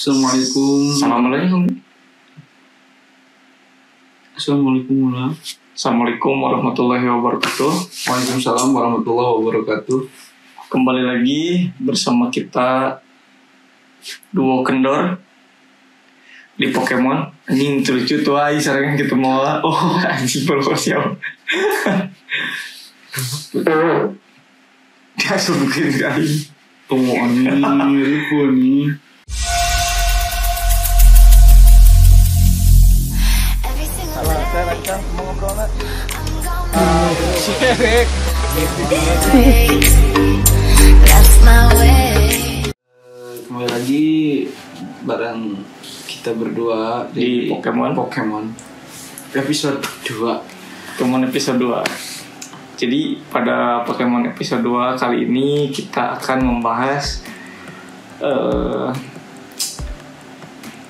Assalamualaikum. Assalamualaikum warahmatullahi wabarakatuh. Waalaikumsalam warahmatullahi wabarakatuh. Kembali lagi bersama kita duo kendor di Pokemon. Anjing lucu tuh ay serangan kita mau. Oh anjing belum siap. Dia subuhin kali. Tunggu ani ribu nih. Saya mau ngobrol nggak? Kembali lagi bareng kita berdua di Pokemon episode 2. Pokemon episode 2. Jadi pada Pokemon episode 2 kali ini kita akan membahas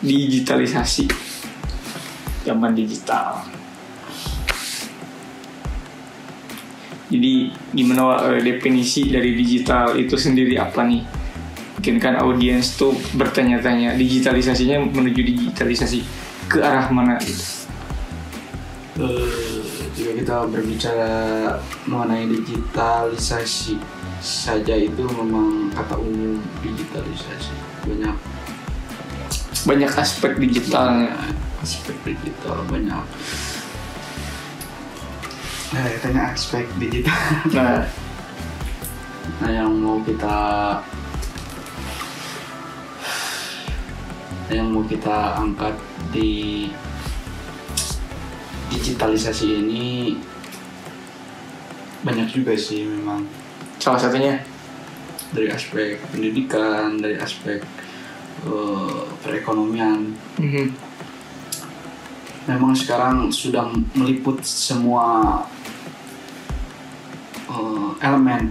digitalisasi, zaman digital. Jadi gimana definisi dari digital itu sendiri apa nih? Mungkin kan audiens tuh bertanya-tanya digitalisasinya menuju digitalisasi ke arah mana gitu. Jika kita berbicara mengenai digitalisasi saja itu memang kata umum digitalisasi banyak aspek digitalnya. Aspek digital banyak. Tanya aspek digital. Nah yang mau kita angkat di digitalisasi ini banyak juga sih memang. Salah satunya dari aspek pendidikan, dari aspek perekonomian. Memang sekarang sudah meliput semua elemen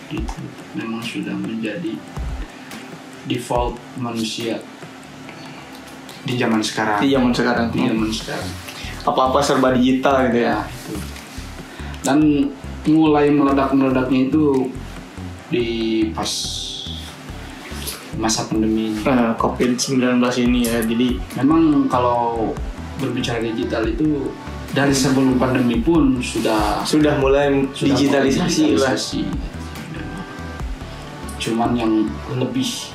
gitu. Memang sudah menjadi default manusia di zaman sekarang. Apa-apa serba digital gitu ya. Dan mulai meledak-meledaknya itu di pas masa pandemi COVID-19 ini ya. Jadi memang kalau berbicara digital itu dari sebelum pandemi pun sudah mulai digitalisasi lah. Cuman yang lebih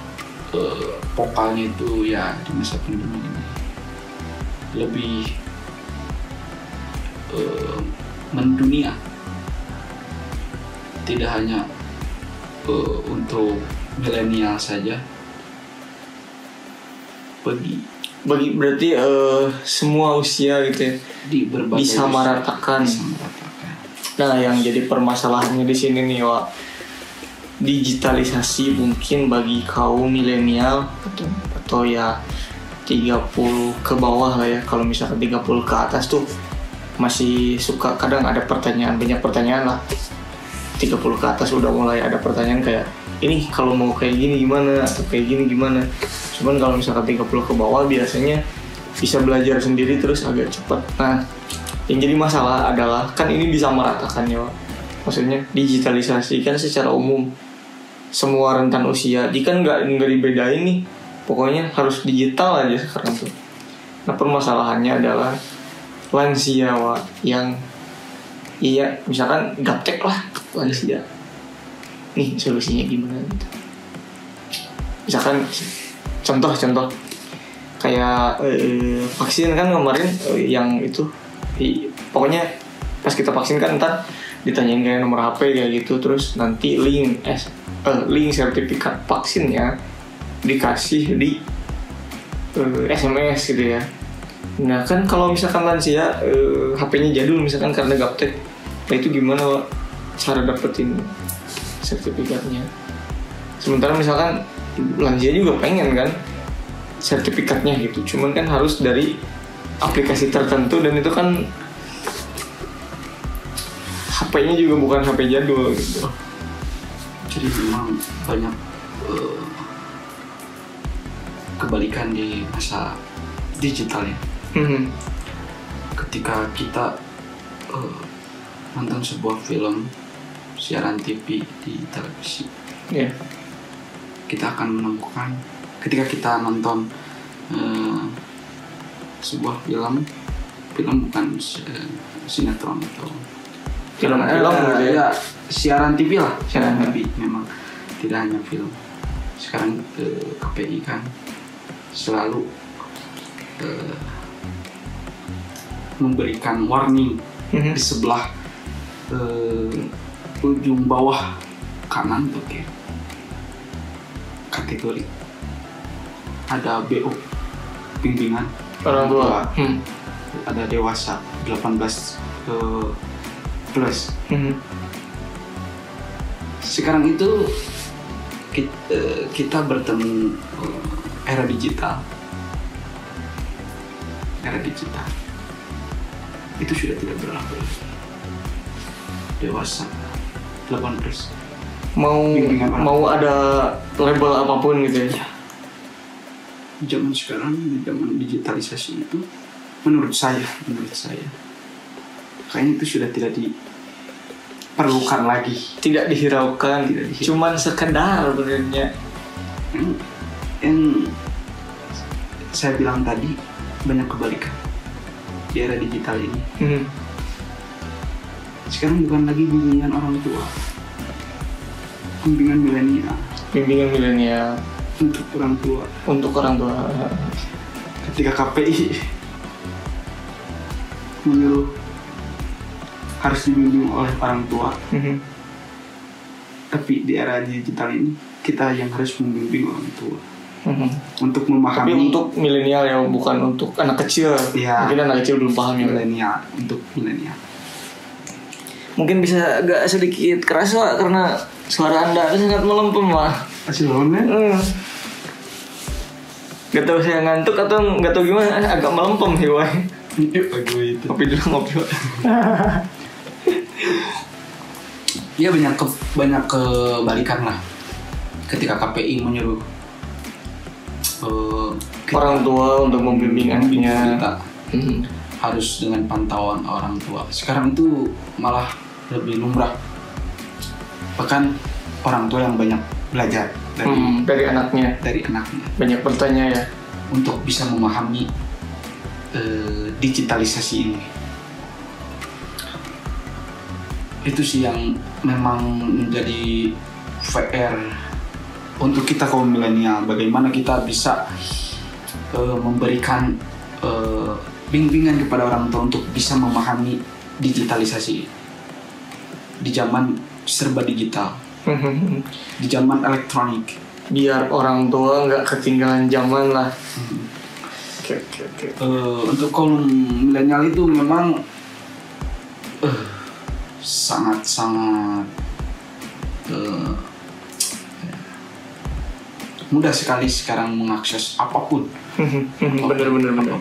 vokalnya itu ya di masa pandemi ini lebih mendunia, tidak hanya untuk milenial saja, berarti semua usia gitu ya, disamaratakan. Nah yang jadi permasalahannya di sini nih Wak, digitalisasi mungkin bagi kaum milenial atau ya 30 ke bawah lah ya. Kalau misalkan 30 ke atas tuh masih suka kadang ada banyak pertanyaan lah. 30 ke atas udah mulai ada pertanyaan kayak ini kalau mau kayak gini gimana atau kayak gini gimana. Cuman kalau misalkan 30 ke bawah biasanya bisa belajar sendiri terus agak cepat. Nah yang jadi masalah adalah kan ini disamaratakan ya, maksudnya digitalisasi kan secara umum semua rentan usia. Dia kan nggak dibedain nih, pokoknya harus digital aja sekarang tuh. Nah permasalahannya adalah lansia Wak, yang iya misalkan gaptek lah lansia. Nih solusinya gimana gitu. Misalkan contoh kayak vaksin kan kemarin yang itu pokoknya pas kita vaksin kan ntar ditanyain kayak nomor HP kayak gitu, terus nanti link sertifikat vaksinnya dikasih di SMS gitu ya. Nah kan kalau misalkan lansia HP-nya jadul misalkan karena gaptek, nah itu gimana Wak, cara dapetin sertifikatnya? Sementara misalkan lansia juga pengen kan sertifikatnya gitu, cuman kan harus dari aplikasi tertentu dan itu kan HP-nya juga bukan HP jadul gitu. Jadi memang banyak kebalikan di masa digital ya. Ketika kita nonton sebuah film, siaran TV di televisi, yeah, kita akan menemukan ketika kita nonton sebuah film bukan sinetron atau film gitu ya, siaran TV lah, siaran TV memang tidak hanya film. Sekarang KPI kan selalu memberikan warning di sebelah ujung bawah kanan tuh kayak kategori ada BO, bimbingan orang tua. Ada dewasa 18 plus. Sekarang itu kita bertemu era digital. Era digital itu sudah tidak berlaku. Dewasa 18 plus. Mau ada label apapun gitu ya. Zaman sekarang, di zaman digitalisasi itu, menurut saya kayaknya itu sudah tidak diperlukan lagi, tidak dihiraukan. Cuman sekedar sebenarnya yang saya bilang tadi, banyak kebalikan di era digital ini. Sekarang bukan lagi bimbingan orang tua, bimbingan milenial untuk orang tua. Ketika KPI menyuruh harus dibimbing oleh orang tua, tapi di era digital ini kita yang harus membimbing orang tua untuk memahami. Tapi untuk milenial ya, bukan untuk anak kecil ya. Mungkin anak kecil belum paham ya. Milenial, untuk milenial. Mungkin bisa agak sedikit kerasa karena suara Anda sangat melempem lah. Masih bangun ya? Gak tau saya ngantuk atau gak tau gimana, agak melempem sih Wai. Yuk gue itu. Kopi dulu, ngopi. Ya banyak kebalikan lah. Ketika KPI menyuruh orang tua untuk membimbing anaknya, kita harus dengan pantauan orang tua. Sekarang itu malah lebih lumrah. Bahkan orang tua yang banyak belajar dari anaknya. Banyak bertanya ya, untuk bisa memahami digitalisasi ini. Itu sih yang memang menjadi VR untuk kita kaum milenial. Bagaimana kita bisa memberikan bimbingan kepada orang tua untuk bisa memahami digitalisasi di zaman serba digital, di zaman elektronik, biar orang tua nggak ketinggalan zaman lah. Untuk kaum milenial itu memang sangat mudah sekali sekarang mengakses apapun. Bener.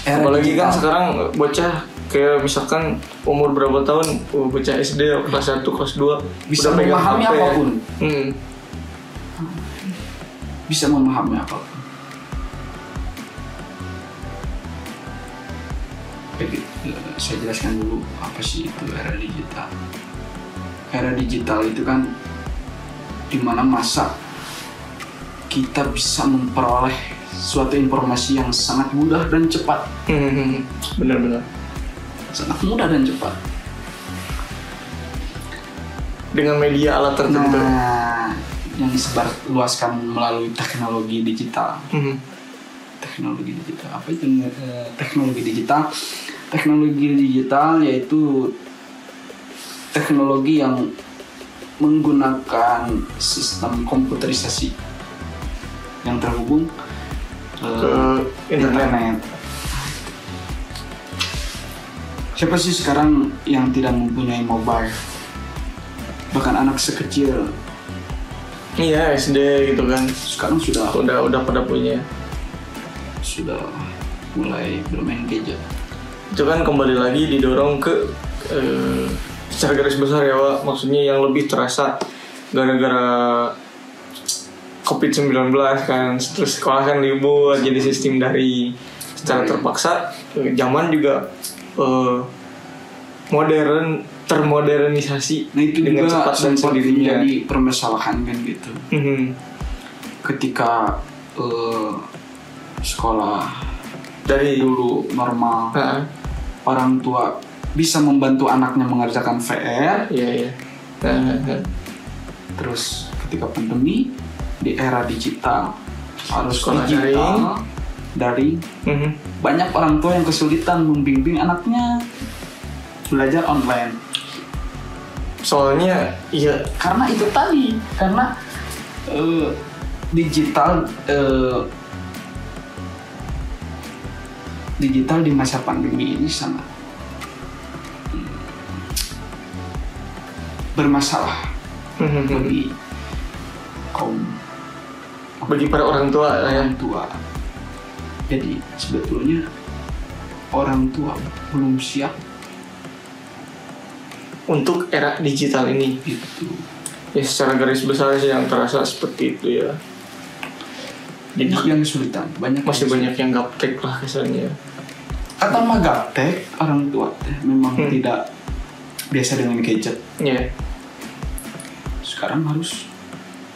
Apalagi kan sekarang bocah kayak misalkan umur berapa tahun, bocah SD kelas 1, kelas 2 bisa memahami apapun. Bisa memahami apapun. Saya jelaskan dulu apa sih itu era digital. Era digital itu kan dimana masa kita bisa memperoleh suatu informasi yang sangat mudah dan cepat. Benar-benar sangat mudah dan cepat dengan media alat tertentu yang disebar luaskan melalui teknologi digital. Teknologi digital, apa itu teknologi digital? Teknologi digital yaitu teknologi yang menggunakan sistem komputerisasi yang terhubung ke internet. Siapa sih sekarang yang tidak mempunyai mobile? Bahkan anak sekecil, iya SD gitu kan, sekarang sudah pada punya, sudah mulai bermain gadget. Itu kan kembali lagi didorong ke secara garis besar ya Wak, maksudnya yang lebih terasa gara-gara COVID-19 kan, terus sekolah kan libur jadi sistem dari secara terpaksa. Zaman juga termodernisasi nah itu dengan juga cepat dan sendirinya. Jadi permasalahan kan gitu. ketika sekolah Dari dulu normal, orang tua bisa membantu anaknya mengerjakan VR. Iya. Terus ketika pandemi di era digital harus Sekolah digital daring. Banyak orang tua yang kesulitan membimbing anaknya belajar online. Soalnya iya, Karena itu tadi, karena digital di masa pandemi ini sangat bermasalah bagi bagi para orang tua ya. orang tua. Jadi sebetulnya orang tua belum siap Untuk era digital ini. itu. Ya secara garis besar sih yang terasa seperti itu ya. Jadi Banyak yang kesulitan, masih banyak yang gaptek lah kesannya. Atau mah gaptek orang tua memang tidak biasa dengan gadget. Ya. Sekarang harus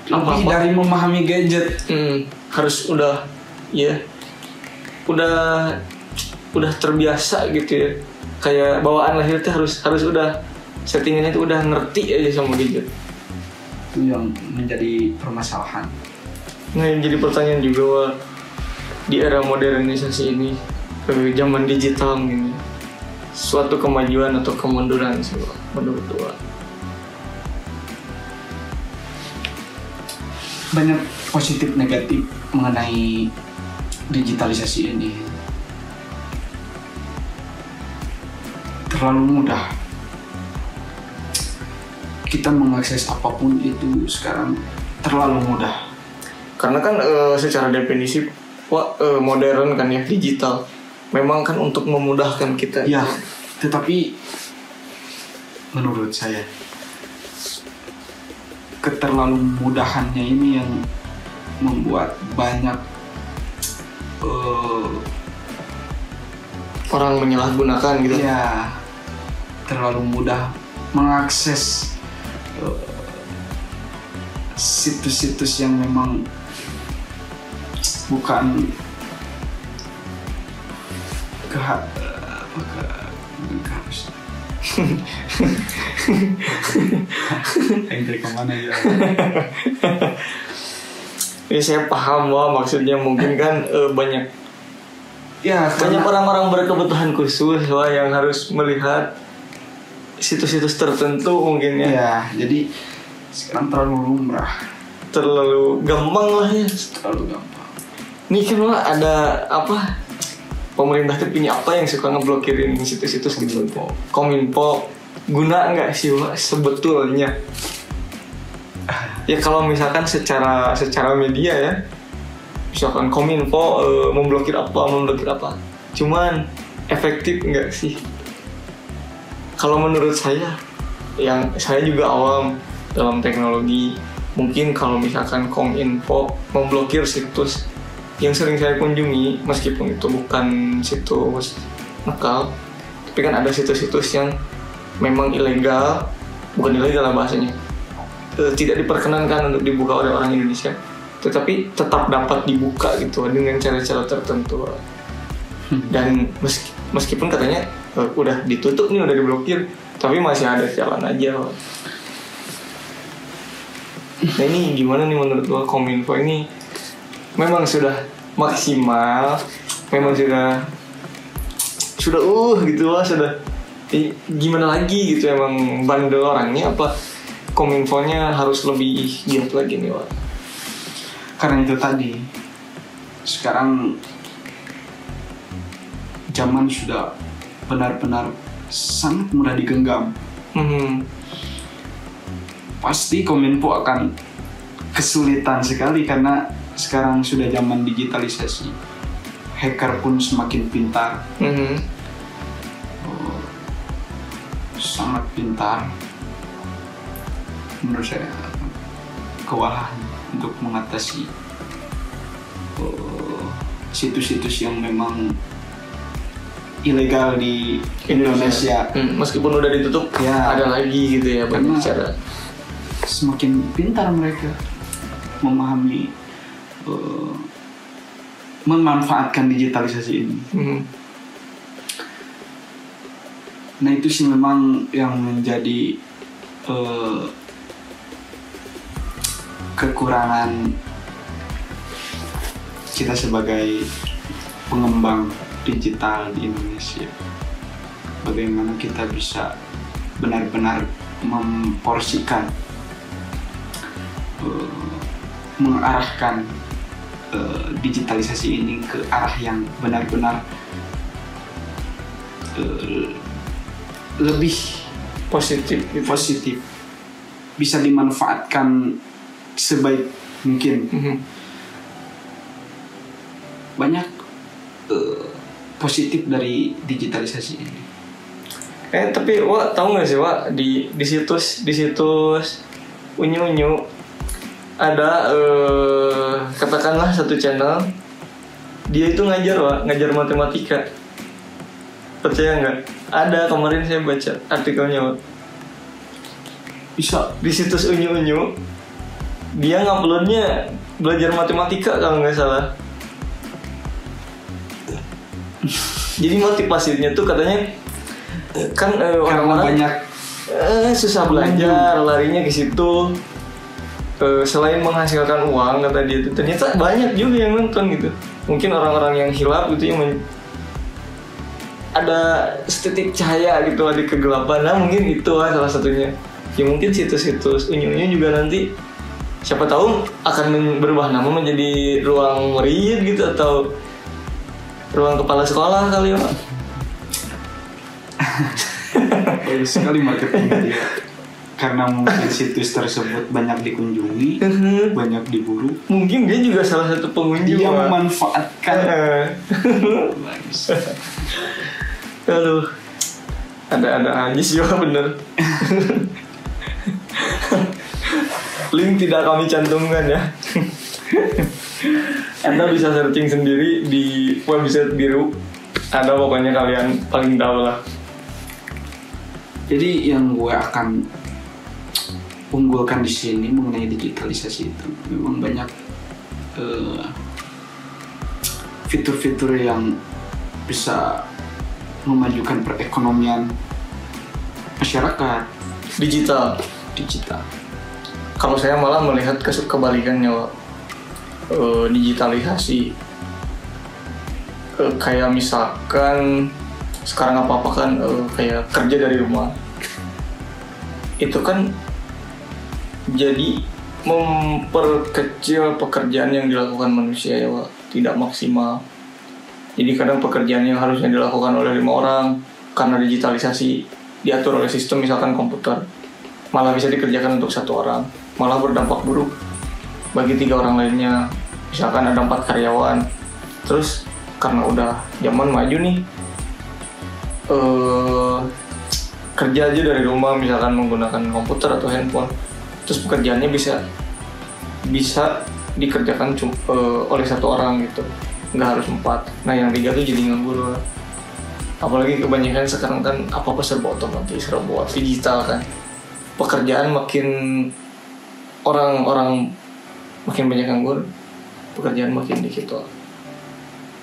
Apa-apa. lebih dari memahami gadget. Harus udah terbiasa gitu ya. Kayak bawaan lahir tuh harus udah settingannya tuh udah ngerti aja sama gadget. Itu yang menjadi permasalahan. Nah yang jadi pertanyaan juga Wak, di era modernisasi ini, zaman digital ini, suatu kemajuan atau kemunduran sih Wak, menurut Wak? Banyak positif negatif mengenai digitalisasi ini. Terlalu mudah kita mengakses apapun itu sekarang, terlalu mudah. Karena kan secara definisi Wak, modern kan ya, digital memang kan untuk memudahkan kita. Ya, tetapi menurut saya keterlalu mudahannya ini yang membuat banyak orang menyalahgunakan gitu. ya terlalu mudah mengakses situs-situs yang memang bukan keharus. Yang kemana ya? Ya saya paham Wak, maksudnya mungkin kan banyak Karena orang-orang berkebutuhan khusus Wak, yang harus melihat situs-situs tertentu mungkin ya. Ya, jadi sekarang terlalu lumrah, Terlalu gampang lah ya. terlalu gampang. Nih kan Wak, ada apa? Pemerintah tuh punya apa yang suka ngeblokirin situs-situs gitu. Kominfo guna nggak sih Wak sebetulnya? Ya kalau misalkan secara media ya, misalkan Kominfo memblokir apa, cuman efektif nggak sih? Kalau menurut saya, yang saya juga awam dalam teknologi, mungkin kalau misalkan Kominfo memblokir situs yang sering saya kunjungi, meskipun itu bukan situs nakal, tapi kan ada situs-situs yang memang ilegal, bukan ilegal lah bahasanya, tidak diperkenankan untuk dibuka oleh orang Indonesia, tetapi tetap dapat dibuka gitu dengan cara-cara tertentu. Dan meskipun katanya udah ditutup nih, udah diblokir, tapi masih ada jalan aja. Nah ini gimana nih menurut lo, Kominfo ini memang sudah maksimal, memang sudah gitu lah, sudah gimana lagi gitu, emang bandel orangnya apa Kominfonya harus lebih giat lagi nih Wak? Karena itu tadi, sekarang zaman sudah benar-benar sangat mudah digenggam. Pasti Kominfo akan kesulitan sekali karena sekarang sudah zaman digitalisasi. Hacker pun semakin pintar, sangat pintar. Menurut saya kewalahan untuk mengatasi situs-situs yang memang ilegal di Indonesia. Meskipun udah ditutup, Ya. ada lagi gitu ya Karena cara. semakin pintar mereka memahami memanfaatkan digitalisasi ini. Nah itu sih memang yang menjadi kekurangan kita sebagai pengembang digital di Indonesia. Bagaimana kita bisa benar-benar memporsikan, mengarahkan digitalisasi ini ke arah yang benar-benar lebih positif, bisa dimanfaatkan sebaik mungkin. Banyak positif dari digitalisasi ini. Tapi Wak tahu nggak sih Wak, di situs Unyu ada katakanlah satu channel dia itu ngajar matematika. Percaya nggak? Ada, kemarin saya baca artikelnya Wak. Bisa di situs Unyu dia nguploadnya belajar matematika kalau nggak salah. Jadi motivasinya tuh katanya kan orang-orang banyak susah belajar, larinya ke situ. Selain menghasilkan uang kata dia itu, ternyata banyak juga yang nonton gitu. Mungkin orang-orang yang hilaf gitu yang ada setitik cahaya gitu di kegelapan. Nah mungkin itu salah satunya. Ya mungkin situs-situs Unyu juga nanti siapa tahu akan berubah nama menjadi ruang murid gitu, atau ruang kepala sekolah kali ya Pak. Bagus sekali marketing dia. Karena mungkin situs tersebut banyak dikunjungi, banyak diburu. Mungkin dia juga salah satu pengunjung. Dia memanfaatkan. Bagus. Aduh, ada aja sih Pak, bener. Link tidak kami cantumkan ya. Anda bisa searching sendiri di website biru. Ada pokoknya, kalian paling tahu lah. Jadi yang gue akan unggulkan di sini mengenai digitalisasi itu memang banyak fitur-fitur yang bisa memajukan perekonomian masyarakat digital. Kalau saya malah melihat kebalikannya, digitalisasi kayak misalkan sekarang apa-apa kan kayak kerja dari rumah, itu kan jadi memperkecil pekerjaan yang dilakukan manusia ya Pak, tidak maksimal. Jadi kadang pekerjaan yang harusnya dilakukan oleh 5 orang karena digitalisasi diatur oleh sistem misalkan komputer, malah bisa dikerjakan untuk 1 orang, malah berdampak buruk bagi 3 orang lainnya. Misalkan ada 4 karyawan, terus karena udah zaman maju nih, kerja aja dari rumah misalkan menggunakan komputer atau handphone, terus pekerjaannya bisa dikerjakan oleh 1 orang gitu, nggak harus 4. Nah yang 3 tuh jadi nganggur. Apalagi kebanyakan sekarang kan apa-apa serba otomatis, serba digital kan. Pekerjaan makin orang makin banyak nganggur, pekerjaan makin dikit.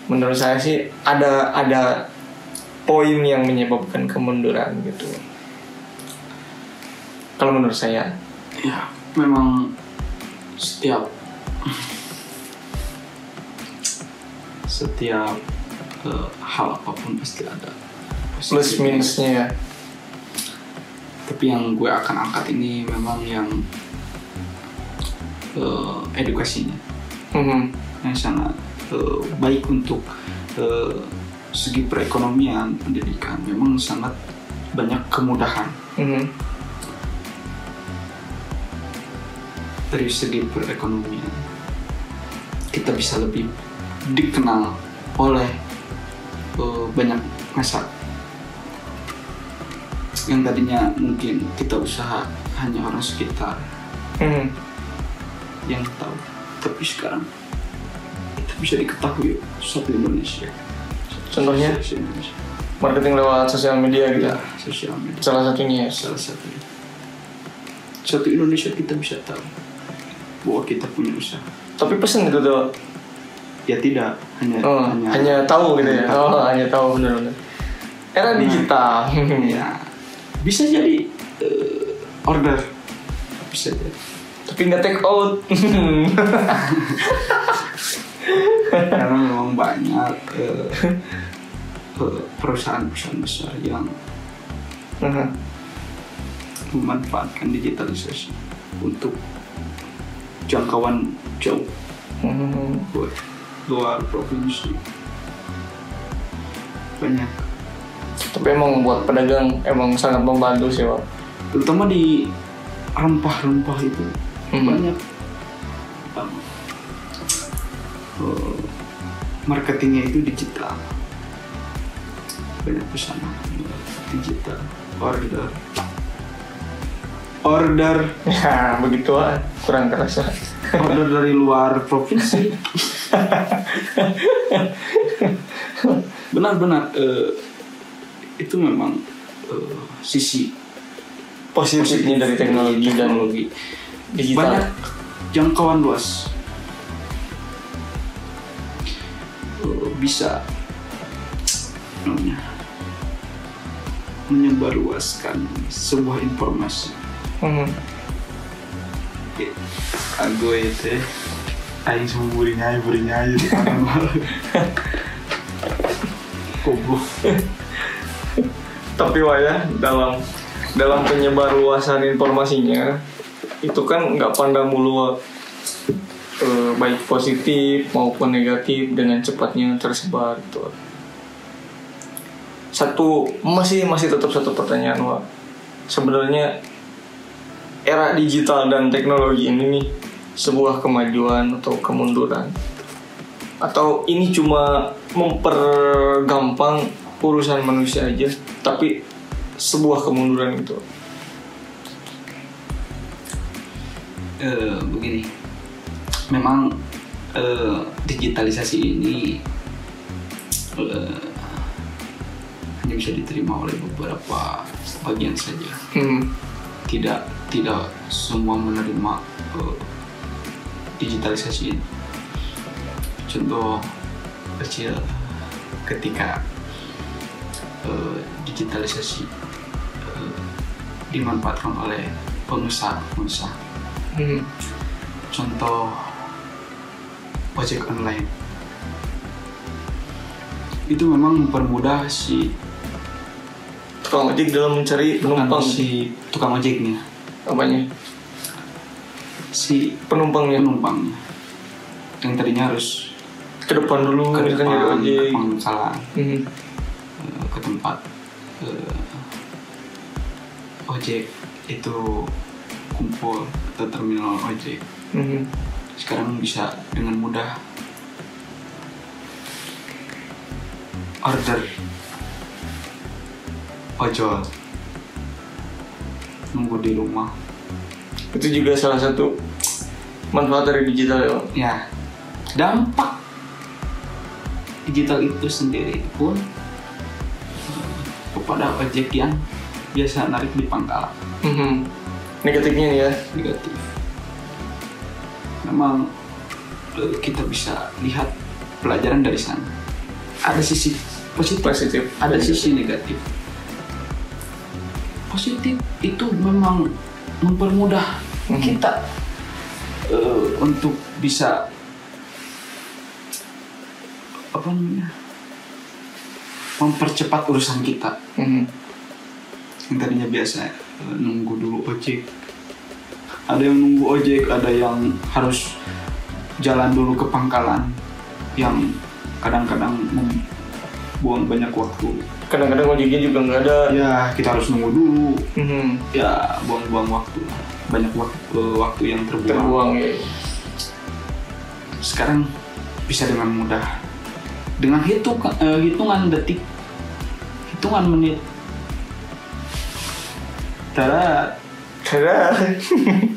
Menurut saya sih ada poin yang menyebabkan kemunduran gitu. Kalau menurut saya, ya memang setiap hal apapun pasti ada plus minusnya ya. Tapi yang gue akan angkat ini memang yang edukasinya, yang sangat baik untuk segi perekonomian, pendidikan. Memang sangat banyak kemudahan. Dari segi perekonomian kita bisa lebih dikenal oleh banyak masyarakat yang tadinya mungkin kita usaha hanya orang sekitar yang tahu, tapi sekarang kita bisa diketahui satu Indonesia. Contohnya marketing lewat sosial media gitu. Ya, sosial media. Salah satunya. Satu Indonesia kita bisa tahu. bahwa kita punya usaha. Tapi pesen gitu tuh. Ya tidak, hanya tahu gitu ya. Hanya tahu, benar-benar. Era digital. Ya, bisa jadi order, bisa jadi. Tapi nggak take out. Karena memang banyak perusahaan-perusahaan besar yang memanfaatkan digitalisasi untuk jangkauan jauh buat luar provinsi. Banyak. Tapi emang buat pedagang emang sangat membantu sih, Pak. Terutama di rempah-rempah itu banyak marketingnya itu digital. Banyak pesanan digital, order Ya begitu lah, kurang kerasa. order dari luar provinsi. Benar-benar itu memang sisi Positifnya dari teknologi dan digital. banyak jangkauan luas. Bisa menyebarluaskan sebuah informasi. Aku itu aing semua burinya di mana. Goblok. Tapi Wak ya, dalam penyebar luasan informasinya itu kan nggak pandang mulu baik positif maupun negatif dengan cepatnya tersebar gitu. Masih tetap satu pertanyaan, Wak. Sebenarnya era digital dan teknologi ini nih sebuah kemajuan atau kemunduran, atau ini cuma mempergampang urusan manusia aja tapi sebuah kemunduran gitu? Begini, memang digitalisasi ini hanya bisa diterima oleh beberapa bagian saja. Tidak semua menerima digitalisasi ini. Contoh kecil, ketika digitalisasi dimanfaatkan oleh pengusaha. Contoh ojek online itu memang mempermudah si tukang ojek dalam mencari penumpang. Si tukang ojeknya, apanya? Si penumpangnya yang tadinya harus ke depan dulu, ke depan, ojek ke Pangkalan, ke tempat ojek itu kumpul atau terminal ojek. Sekarang bisa dengan mudah order ojol, nunggu di rumah. Itu juga salah satu manfaat dari digital ya, Pak? Ya, dampak digital itu sendiri pun kepada ojek yang biasa narik di pangkalan. Negatifnya nih ya? Negatif. Memang kita bisa lihat pelajaran dari sana. Ada sisi positif. Ada sisi negatif. Positif itu memang mempermudah kita untuk bisa mempercepat urusan kita. Yang tadinya biasa nunggu dulu ojek, ada yang nunggu ojek, ada yang harus jalan dulu ke pangkalan, yang kadang-kadang membuang banyak waktu. Kadang-kadang ojeknya juga nggak ada. Ya, kita harus nunggu dulu. Ya, buang-buang waktu, banyak waktu yang terbuang. Ya. Sekarang bisa dengan mudah, dengan hitungan detik, hitungan menit. Tada,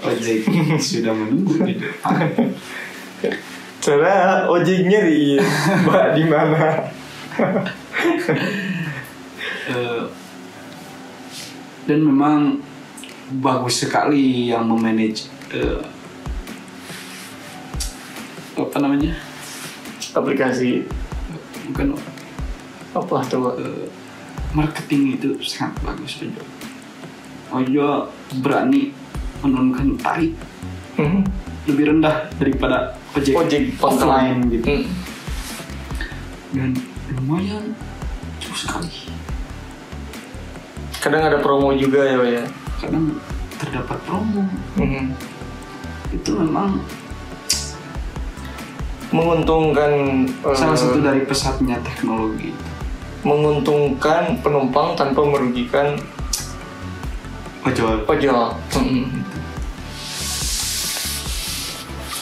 ojek sudah menunggu di depan. Tada, ojeknya Mbak di mana? Dan memang bagus sekali yang memanage apa namanya, aplikasi bukan apa tuh? marketing itu sangat bagus. Ojo berani menurunkan tarif lebih rendah daripada ojek offline gitu. Dan lumayan jauh sekali. Kadang ada promo juga ya, Pak ya. Kadang terdapat promo. Itu memang menguntungkan, salah satu dari pesatnya teknologi. Menguntungkan penumpang tanpa merugikan ojol.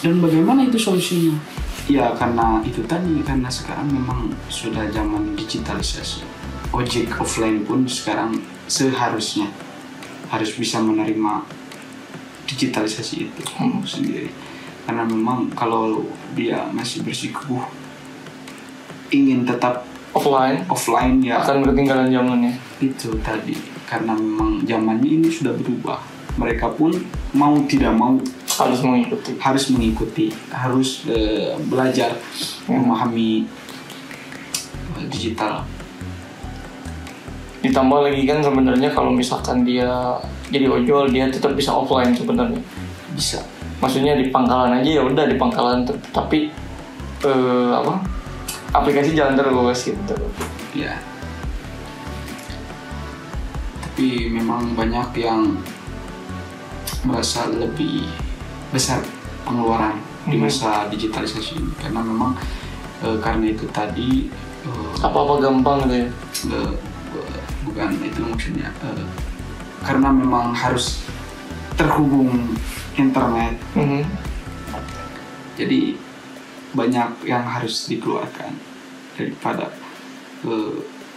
Dan bagaimana itu solusinya? Ya karena itu tadi, karena sekarang memang sudah zaman digitalisasi. Ojek offline pun sekarang seharusnya harus bisa menerima digitalisasi itu sendiri. Karena memang kalau dia masih bersikukuh ingin tetap offline ya akan ketinggalan zamannya. Itu tadi, karena memang zamannya ini sudah berubah. Mereka pun mau tidak mau harus mengikuti, harus belajar memahami digital. Ditambah lagi kan sebenarnya kalau misalkan dia jadi ojol, dia tetap bisa offline sebenarnya. Bisa. Maksudnya di pangkalan aja ya udah di pangkalan, tapi aplikasi jalan terus gitu. Ya. Tapi memang banyak yang merasa lebih besar pengeluaran di masa digitalisasi ini, karena memang karena itu tadi apa-apa gampang gitu ya. Bukan itu maksudnya, karena memang harus terhubung internet. Jadi banyak yang harus dikeluarkan daripada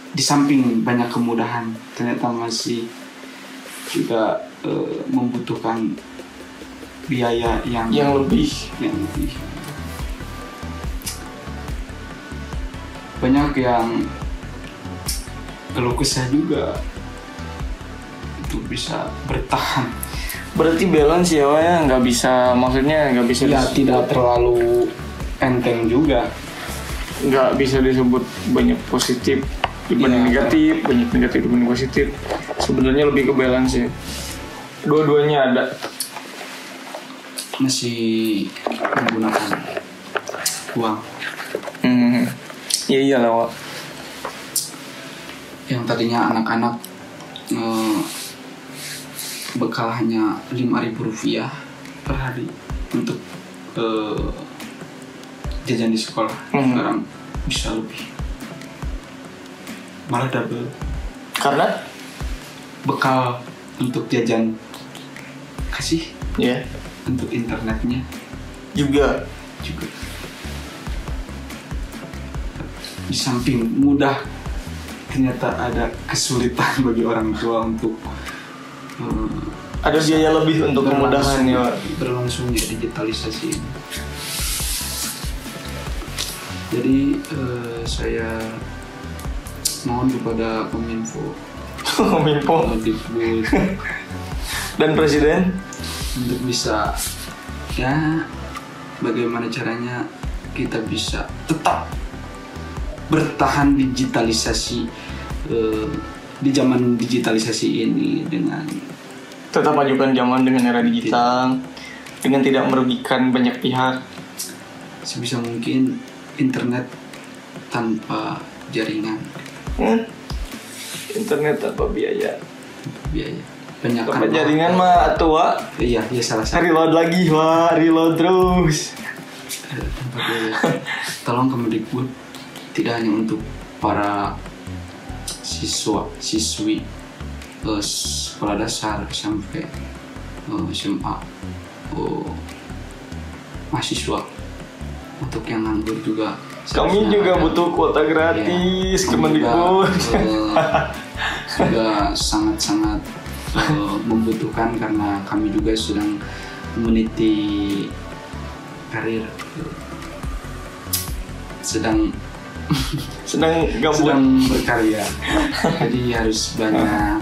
di samping banyak kemudahan, ternyata masih juga membutuhkan biaya yang lebih. Banyak yang keluh kesah juga untuk bisa bertahan. Berarti balance ya, Wak, ya, nggak bisa, maksudnya nggak bisa ya tidak terlalu enteng juga, nggak bisa disebut banyak positif dibanding negatif, banyak negatif dibanding positif. Sebenarnya lebih ke balance ya, dua-duanya ada. Masih menggunakan uang. Iya lah, Wak. Yang tadinya anak-anak bekal hanya Rp5.000 per hari untuk jajan di sekolah, sekarang bisa lebih, malah double. Karena bekal untuk jajan kasih, untuk internetnya juga. Di samping mudah, ternyata ada kesulitan bagi orang tua untuk ada biaya lebih untuk kemudahan ya, berlangsungnya digitalisasi ini. Jadi saya mohon kepada Kominfo Dikbud dan Presiden untuk bisa, ya bagaimana caranya kita bisa tetap bertahan digitalisasi di zaman digitalisasi ini, dengan tetap majukan zaman dengan era digital, dengan tidak merugikan banyak pihak. Sebisa mungkin internet tanpa jaringan. Internet tanpa biaya. Banyak tanpa jaringan mah tua. Iya salah satu. Reload lagi, Wak, reload terus. Tanpa biaya. Tolong Kemendikbud, tidak hanya untuk para siswi sekolah dasar sampai SMA, mahasiswa, untuk yang nganggur juga. Kami juga butuh kuota gratis, Kemendikbud. Juga sangat-sangat membutuhkan, karena kami juga sedang meniti karir, sedang berkarya. Jadi harus banyak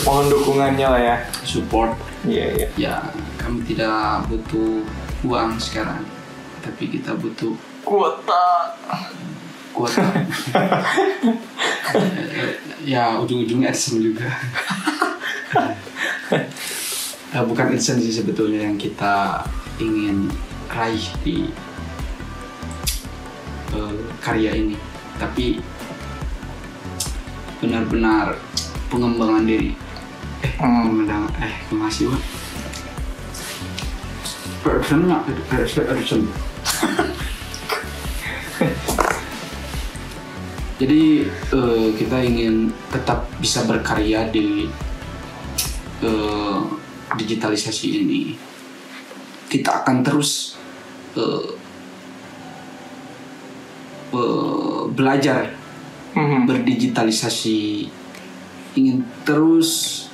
mohon dukungannya lah ya, support. Iya. Ya, kami tidak butuh uang sekarang, tapi kita butuh kuota. Ya ujung-ujungnya AdSense juga. Bukan AdSense sih sebetulnya yang kita ingin raih di karya ini, tapi benar-benar pengembangan diri. Masih Pak. Person. Jadi kita ingin tetap bisa berkarya di digitalisasi ini. Kita akan terus belajar berdigitalisasi, ingin terus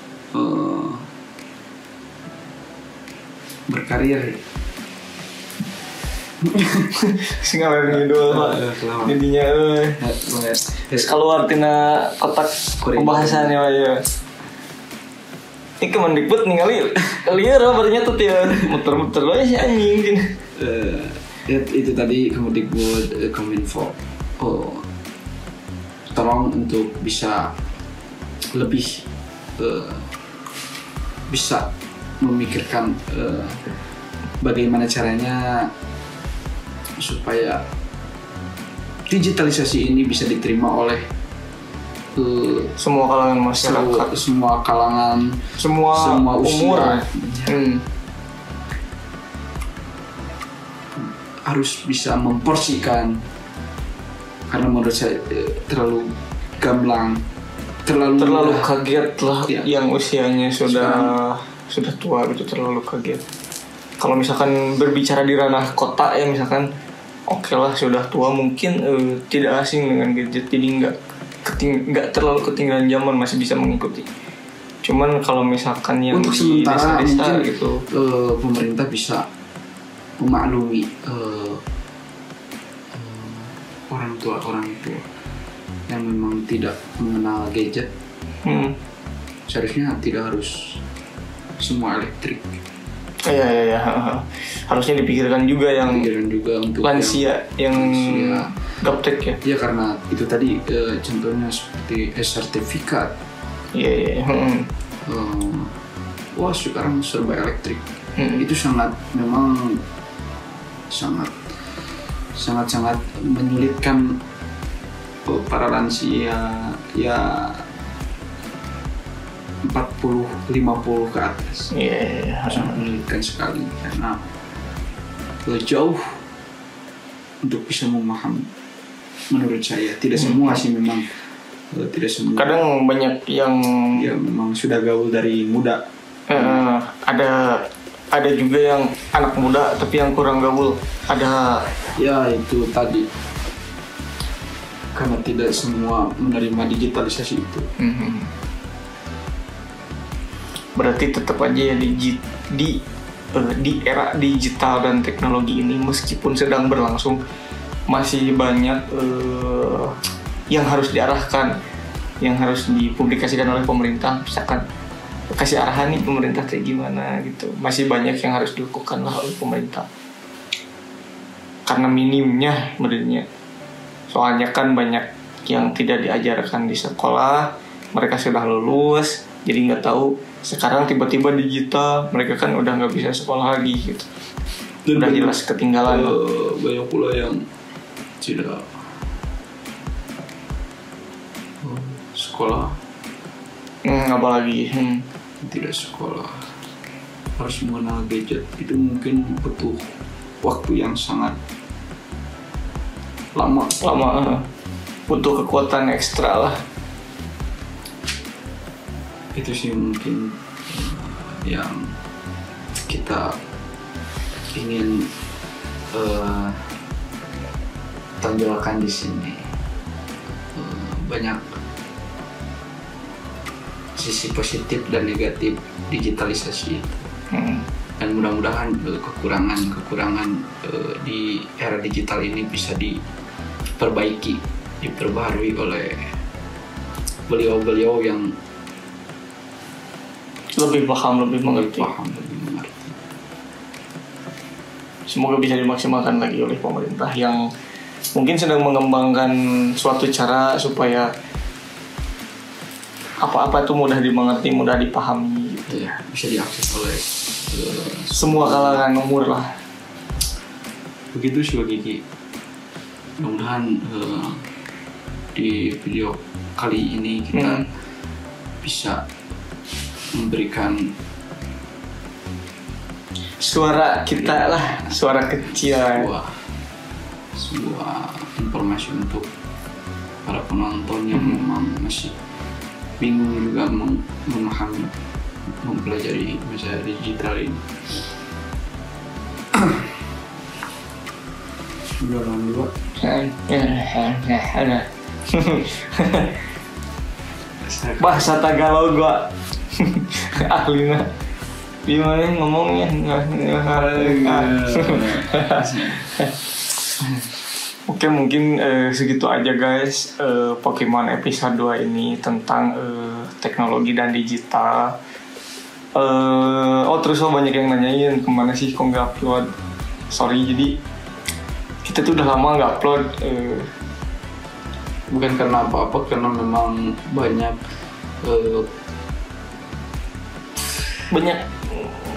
berkarir. Singaler ngidul jadinya kalau artinya kotak pembahasannya ya. Ini Kemendikbud ningali liar berarti tuh ya muter-muter aja si anjing. Itu tadi Kemendikbud, Kominfo. Tolong untuk bisa lebih bisa memikirkan bagaimana caranya supaya digitalisasi ini bisa diterima oleh semua kalangan masyarakat, semua kalangan, semua umur. Harus bisa memporsikan, karena menurut saya terlalu gamblang, terlalu kaget lah ya. Yang usianya sudah tua gitu, terlalu kaget. Kalau misalkan berbicara di ranah kota ya misalkan oke lah sudah tua mungkin tidak asing dengan gadget, jadi nggak terlalu ketinggalan zaman, masih bisa mengikuti. Cuman kalau misalkan yang untuk di sementara desa-desa mungkin gitu, pemerintah bisa memaklumi orang tua yang memang tidak mengenal gadget. Seharusnya tidak harus semua elektrik. Iya. Harusnya dipikirkan juga yang untuk lansia yang gaptek ya. Iya, karena itu tadi contohnya seperti sertifikat. Iya. Wah, sekarang serba elektrik. Itu memang sangat menyulitkan para lansia ya 40-50 ke atas. Iya. Sangat menyulitkan sekali karena jauh untuk bisa memahami. Menurut saya tidak semua sih memang, tidak semua. Kadang banyak yang memang sudah gaul dari muda. Ada juga yang anak muda tapi yang kurang gaul. Ada ya itu tadi, karena tidak semua menerima digitalisasi itu. Berarti tetap aja ya di era digital dan teknologi ini meskipun sedang berlangsung masih banyak yang harus diarahkan, yang harus dipublikasikan oleh pemerintah. Misalkan kasih arahan nih pemerintah kayak gimana gitu, masih banyak yang harus dilakukan lah oleh pemerintah karena minimnya menurutnya. Soalnya kan banyak yang tidak diajarkan di sekolah, mereka sudah lulus jadi nggak tahu. Sekarang tiba-tiba digital, mereka kan udah nggak bisa sekolah lagi gitu. Dan udah jelas ketinggalan. Banyak pula yang tidak sekolah. Apalagi tidak sekolah, harus mengenal gadget. Itu mungkin butuh waktu yang sangat lama. Butuh kekuatan ekstra lah. Itu sih mungkin yang kita ingin tonjolkan di sini. Banyak sisi positif dan negatif digitalisasi itu. Dan mudah-mudahan kekurangan di era digital ini bisa diperbaiki, diperbaharui oleh beliau-beliau yang lebih paham, lebih mengerti. semoga bisa dimaksimalkan lagi oleh pemerintah yang mungkin sedang mengembangkan suatu cara supaya apa-apa itu mudah dimengerti, mudah dipahami gitu. Ya, bisa diakses oleh Semua kalangan umur lah. begitu sih Kiki. Mudah-mudahan di video kali ini kita bisa memberikan Suara kita lah, suara kecil. sebuah informasi untuk para penonton yang memang masih bingung juga memahami, mempelajari masa digital ini. Udah lama juga. Bahasa Tagalog gua ahlina gimana ngomongnya Oke, mungkin segitu aja guys Pokemon episode 2 ini tentang teknologi dan digital. Terus banyak yang nanyain kemana sih kok nggak upload. Sorry, jadi kita tuh udah lama nggak upload. Bukan karena apa-apa, karena memang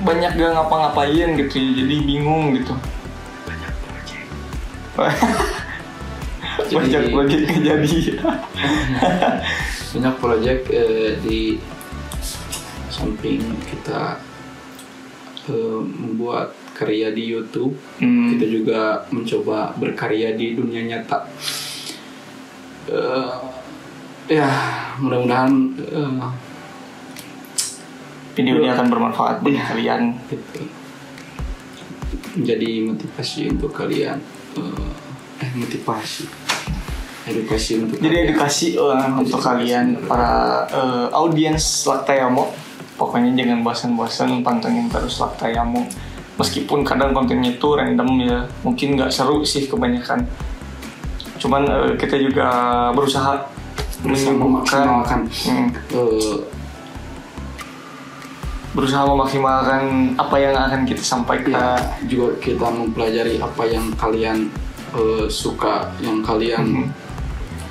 banyak gak ngapa-ngapain gitu, jadi bingung gitu. Banyak proyek jadi. Banyak proyek di samping kita membuat karya di YouTube, kita juga mencoba berkarya di dunia nyata. Ya, mudah-mudahan video ini akan bermanfaat bagi kalian. Menjadi motivasi untuk kalian. Edukasi untuk jadi kalian. Edukasi untuk kalian para audiens Laktayamo. Pokoknya jangan bosan-bosan, pantengin terus Laktayamo. Meskipun kadang kontennya itu random ya, mungkin nggak seru sih kebanyakan. Cuman kita juga berusaha memaksimalkan apa yang akan kita sampaikan. Ya, juga kita mempelajari apa yang kalian suka, yang kalian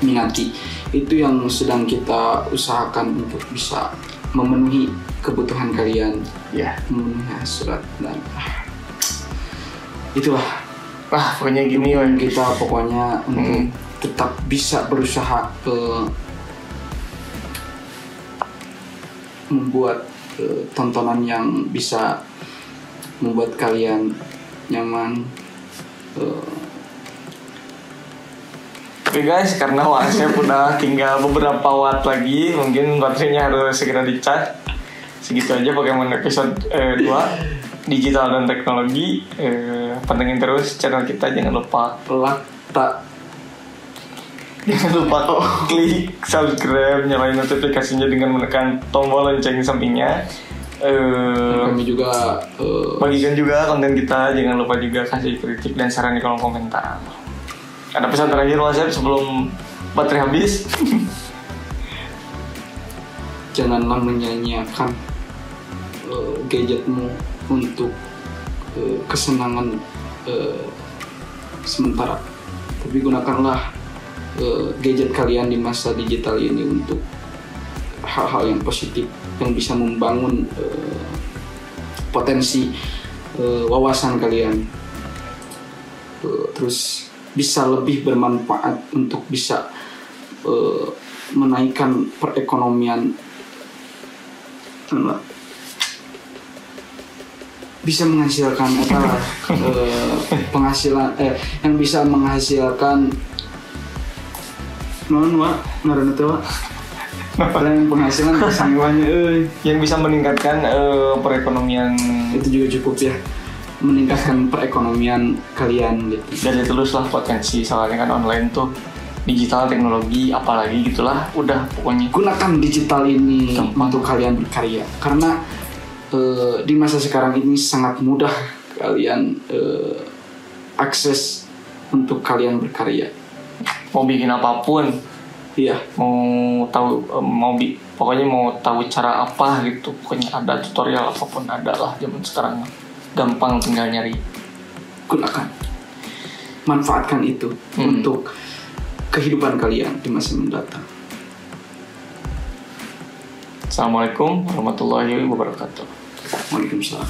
minati. Itu yang sedang kita usahakan untuk bisa memenuhi kebutuhan kalian. Ya, memenuhi hasrat dan itulah. Pokoknya gini kita pokoknya untuk tetap bisa berusaha membuat tontonan yang bisa membuat kalian nyaman. Oke guys, karena WhatsApp udah tinggal beberapa watt lagi, mungkin baterainya harus segera dicas. Segitu aja Pokemon episode 2 digital dan teknologi. Pantengin terus channel kita, jangan lupa kok klik subscribe, nyalain notifikasinya dengan menekan tombol lonceng sampingnya. Kami juga bagikan juga konten kita, jangan lupa juga kasih kritik dan saran di kolom komentar. Ada pesan terakhir WhatsApp sebelum baterai habis? Janganlah menyanyiakan gadgetmu untuk kesenangan sementara, tapi gunakanlah gadget kalian di masa digital ini untuk hal-hal yang positif yang bisa membangun potensi wawasan kalian, terus bisa lebih bermanfaat untuk bisa menaikkan perekonomian, bisa menghasilkan penghasilan yang bisa menghasilkan penghasilan yang bisa meningkatkan perekonomian. Itu juga cukup ya, meningkatkan perekonomian kalian gitu. Dan itulah potensi, soalnya kan online tuh digital, teknologi, apalagi gitulah, udah pokoknya gunakan digital ini untuk kalian berkarya, karena di masa sekarang ini sangat mudah kalian akses untuk kalian berkarya. Mau bikin apapun, iya, pokoknya mau tahu cara apa gitu, pokoknya ada tutorial apapun ada lah zaman sekarang, gampang tinggal nyari. gunakan, manfaatkan itu untuk kehidupan kalian di masa mendatang. Assalamualaikum warahmatullahi wabarakatuh. Waalaikumsalam.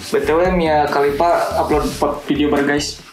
BTW Mia Khalifa upload video baru guys.